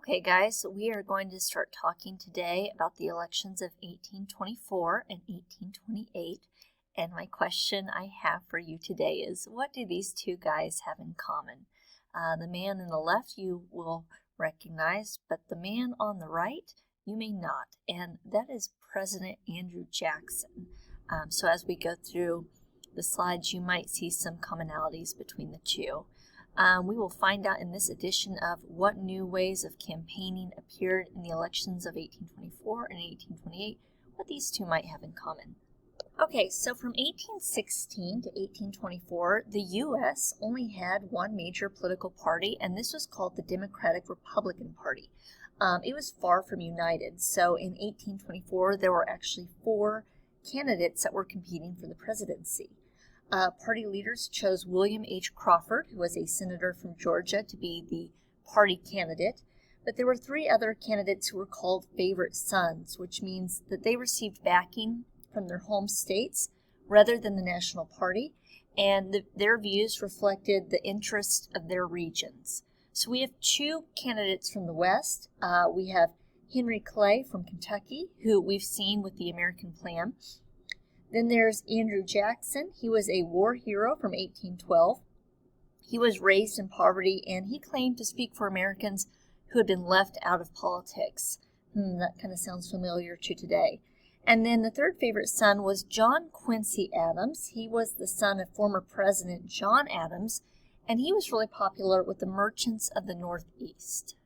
Okay guys, we are going to start talking today about the elections of 1824 and 1828. And my question I have for you today is, what do these two guys have in common? The man on the left you will recognize, but the man on the right you may not. And that is President Andrew Jackson. So as we go through the slides, you might see some commonalities between the two. We will find out in this edition of what new ways of campaigning appeared in the elections of 1824 and 1828, what these two might have in common. Okay, so from 1816 to 1824, the U.S. only had one major political party, and this was called the Democratic Republican Party. It was far from united, so in 1824 there were actually 4 candidates that were competing for the presidency. Party leaders chose William H. Crawford, who was a senator from Georgia, to be the party candidate. But there were 3 other candidates who were called favorite sons, which means that they received backing from their home states rather than the national party, and their views reflected the interests of their regions. So we have 2 candidates from the West. We have Henry Clay from Kentucky, who we've seen with the American Plan. Then there's Andrew Jackson. He was a war hero from 1812. He was raised in poverty, and he claimed to speak for Americans who had been left out of politics. That kind of sounds familiar to today. And then the third favorite son was John Quincy Adams. He was the son of former President John Adams, and he was really popular with the merchants of the Northeast.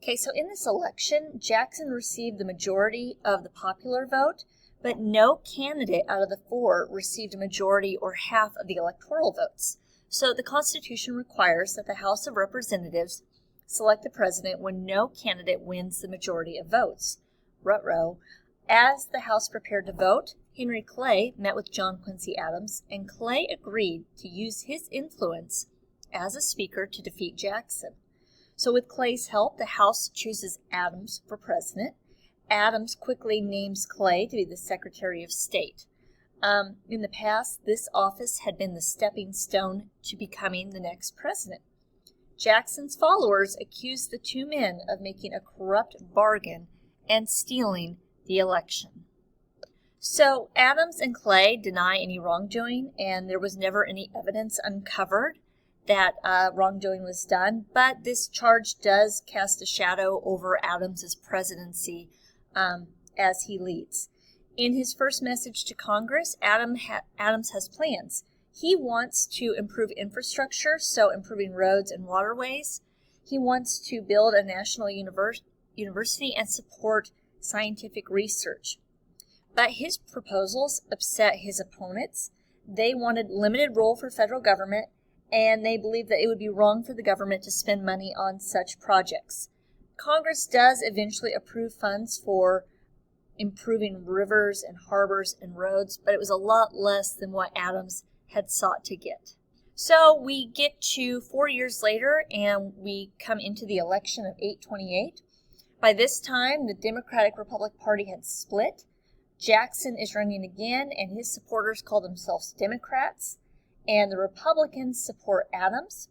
Okay, so in this election, Jackson received the majority of the popular vote, but no candidate out of the 4 received a majority or half of the electoral votes. So the Constitution requires that the House of Representatives select the president when no candidate wins the majority of votes. Ruh-roh. As the House prepared to vote, Henry Clay met with John Quincy Adams, and Clay agreed to use his influence as a speaker to defeat Jackson. So with Clay's help, the House chooses Adams for president. Adams quickly names Clay to be the Secretary of State. In the past, this office had been the stepping stone to becoming the next president. Jackson's followers accused the 2 men of making a corrupt bargain and stealing the election. So Adams and Clay deny any wrongdoing, and there was never any evidence uncovered that wrongdoing was done, but this charge does cast a shadow over Adams's presidency as he leads. In his first message to Congress, Adams has plans. He wants to improve infrastructure, so improving roads and waterways. He wants to build a national university and support scientific research. But his proposals upset his opponents. They wanted limited role for federal government, and they believed that it would be wrong for the government to spend money on such projects. Congress does eventually approve funds for improving rivers and harbors and roads, but it was a lot less than what Adams had sought to get. So we get to 4 years later, and we come into the election of 1828. By this time, the Democratic Republican Party had split. Jackson is running again, and his supporters call themselves Democrats, and the Republicans support Adams.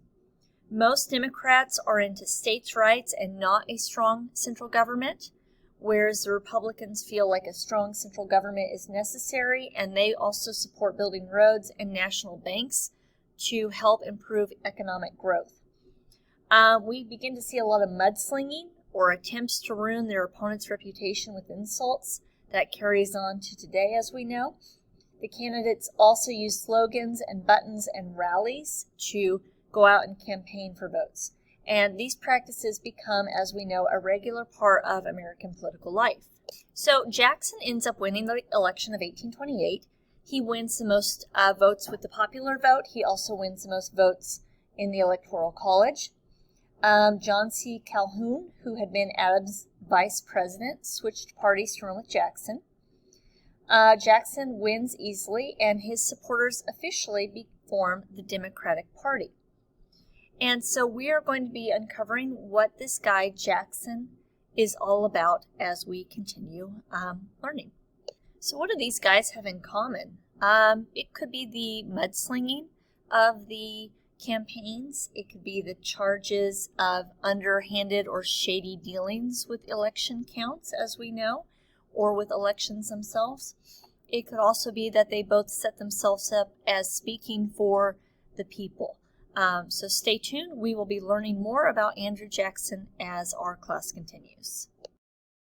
Most Democrats are into states' rights and not a strong central government, whereas the Republicans feel like a strong central government is necessary, and they also support building roads and national banks to help improve economic growth. We begin to see a lot of mudslinging or attempts to ruin their opponent's reputation with insults. That carries on to today, as we know. The candidates also use slogans and buttons and rallies to go out and campaign for votes. And these practices become, as we know, a regular part of American political life. So Jackson ends up winning the election of 1828. He wins the most votes with the popular vote. He also wins the most votes in the Electoral College. John C. Calhoun, who had been Adams' vice president, switched parties to run with Jackson. Jackson wins easily, and his supporters officially form the Democratic Party. And so we are going to be uncovering what this guy Jackson is all about as we continue learning. So what do these guys have in common? It could be the mudslinging of the campaigns. It could be the charges of underhanded or shady dealings with election counts, as we know, or with elections themselves. It could also be that they both set themselves up as speaking for the people. So stay tuned. We will be learning more about Andrew Jackson as our class continues.